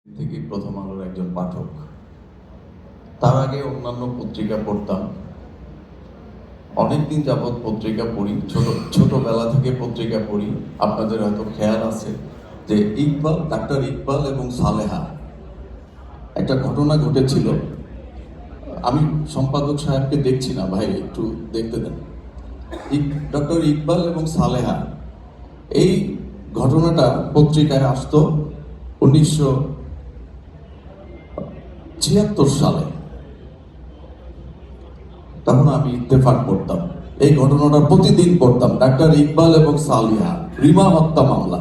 থেকে প্রথম আলোর একজন পাঠক। তার আগে অন্যান্য পত্রিকা পড়তাম, অনেকদিন যাবৎ পত্রিকা পড়ি, ছোটবেলা থেকে পত্রিকা পড়ি। আপনাদের হয়তো খেয়াল আছে যে ডাক্তার ইকবাল এবং সালেহা একটা ঘটনা ঘটেছিল। আমি সম্পাদক সাহেবকে দেখছি না, ভাই একটু দেখতে দেন। ডক্টর ইকবাল এবং সালেহা, এই ঘটনাটা পত্রিকায় আসতো 1976 সালে। তখন আমি ইত্তেফাক পড়তাম, এই ঘটনাটা প্রতিদিন পড়তাম। ডাক্তার ইকবাল এবং সালেহা, রিমা হত্যা মামলা।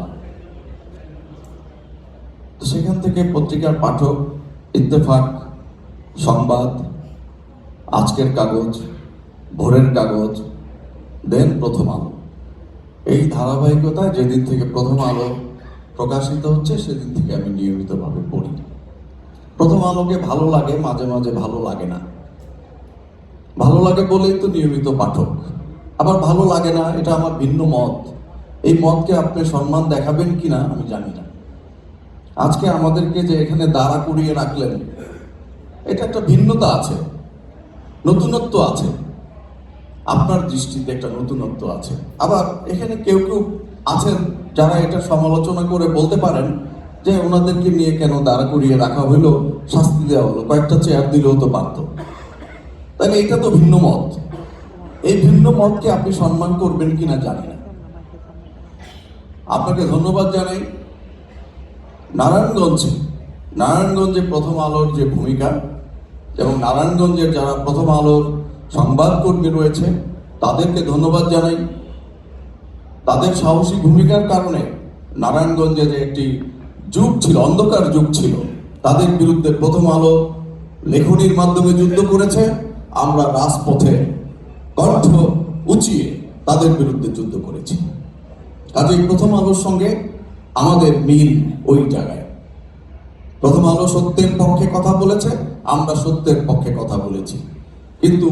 তো সেখান থেকে পত্রিকার পাঠক, ইত্তেফাক, সংবাদ, আজকের কাগজ, ভোরের কাগজ, দেন প্রথম আলো। এই ধারাবাহিকতায় যেদিন থেকে প্রথম আলো প্রকাশিত হচ্ছে সেদিন থেকে আমি নিয়মিতভাবে পড়ি। প্রথম আলোকে ভালো লাগে, মাঝে মাঝে ভালো লাগে না। ভালো লাগে বলেই তো নিয়মিত পাঠক। আবার ভালো লাগে না, এটা আমার ভিন্ন মত। এই মতকে আপনি সম্মান দেখাবেন কিনা আমি জানি না। আজকে আমাদেরকে যে এখানে দাঁড়া করিয়ে রাখলেন, এটা একটা ভিন্নতা আছে, নতুনত্ব আছে। আপনার দৃষ্টিতে একটা নতুনত্ব আছে। আবার এখানে কেউ কেউ আছেন যারা এটা সমালোচনা করে বলতে পারেন যে ওনাদেরকে নিয়ে কেন দাঁড়া করিয়ে রাখা হইলো, শাস্তি দেওয়া হলো, কয়েকটা চেয়ার দিলেও তো পারত। তাহলে এটা তো ভিন্ন মত। এই ভিন্ন মতকে আপনি সম্মান করবেন কিনা জানি না। আপনাকে ধন্যবাদ জানাই। নারায়ণগঞ্জে প্রথম আলোর যে ভূমিকা, এবং নারায়ণগঞ্জের যারা প্রথম আলোর সংবাদকর্মী রয়েছে তাদেরকে ধন্যবাদ জানাই। তাদের সাহসী ভূমিকার কারণে নারায়ণগঞ্জে যে একটি যুগ ছিল, অন্ধকার যুগ ছিল, তাদের বিরুদ্ধে প্রথম আলো লেখনির মাধ্যমে যুদ্ধ করেছে। আমরা রাজপথে কণ্ঠ উঁচিয়ে তাদের বিরুদ্ধে যুদ্ধ করেছি। কাজেই প্রথম আলোর সঙ্গে আমাদের মিল ওই জায়গায়। প্রথম আলো সত্যের পক্ষে কথা বলেছে, আমরা সত্যের পক্ষে কথা বলেছি। কিন্তু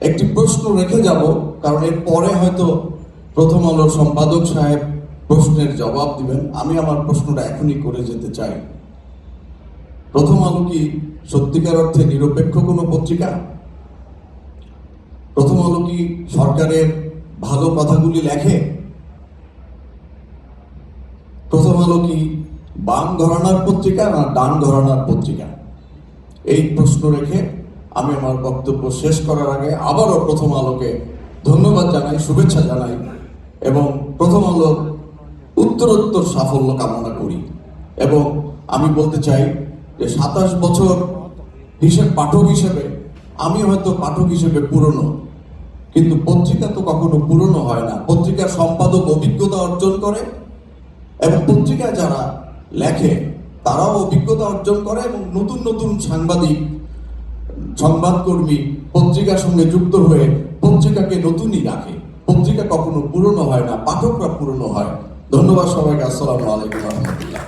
একটি প্রশ্ন রেখে যাব, কারণ এর পরে হয়তো প্রথম আলোর সম্পাদক সাহেব প্রশ্নের জবাব দিবেন। আমি আমার প্রশ্নটা এখনই করে যেতে চাই। প্রথম আলো কি সত্যিকার অর্থে নিরপেক্ষ কোনো পত্রিকা? প্রথম আলো কি সরকারের ভালো কথাগুলি লেখে? প্রথম আলো কি বাম ঘরানার পত্রিকা না ডান ঘরানার পত্রিকা? এই প্রশ্ন রেখে আমি আমার বক্তব্য শেষ করার আগে আবারও প্রথম আলোকে ধন্যবাদ জানাই, শুভেচ্ছা জানাই, এবং প্রথম আলোর উত্তরোত্তর সাফল্য কামনা করি। এবং আমি বলতে চাই যে 27 বছর পাঠক হিসেবে আমি হয়তো পাঠক হিসেবে পুরনো, কিন্তু পত্রিকা তো কখনো পুরনো হয় না। পত্রিকার সম্পাদক অভিজ্ঞতা অর্জন করে, এবং পত্রিকায় যারা লেখে তারাও অভিজ্ঞতা অর্জন করে, এবং নতুন নতুন সংবাদকর্মী পত্রিকার সঙ্গে যুক্ত হয়ে পত্রিকাকে নতুনই রাখে। পত্রিকা কখনো পুরনো হয় না, পাঠকরা পুরনো হয়। ধন্যবাদ সবাইকে। আসসালামু আলাইকুম রহমতুল্লাহ।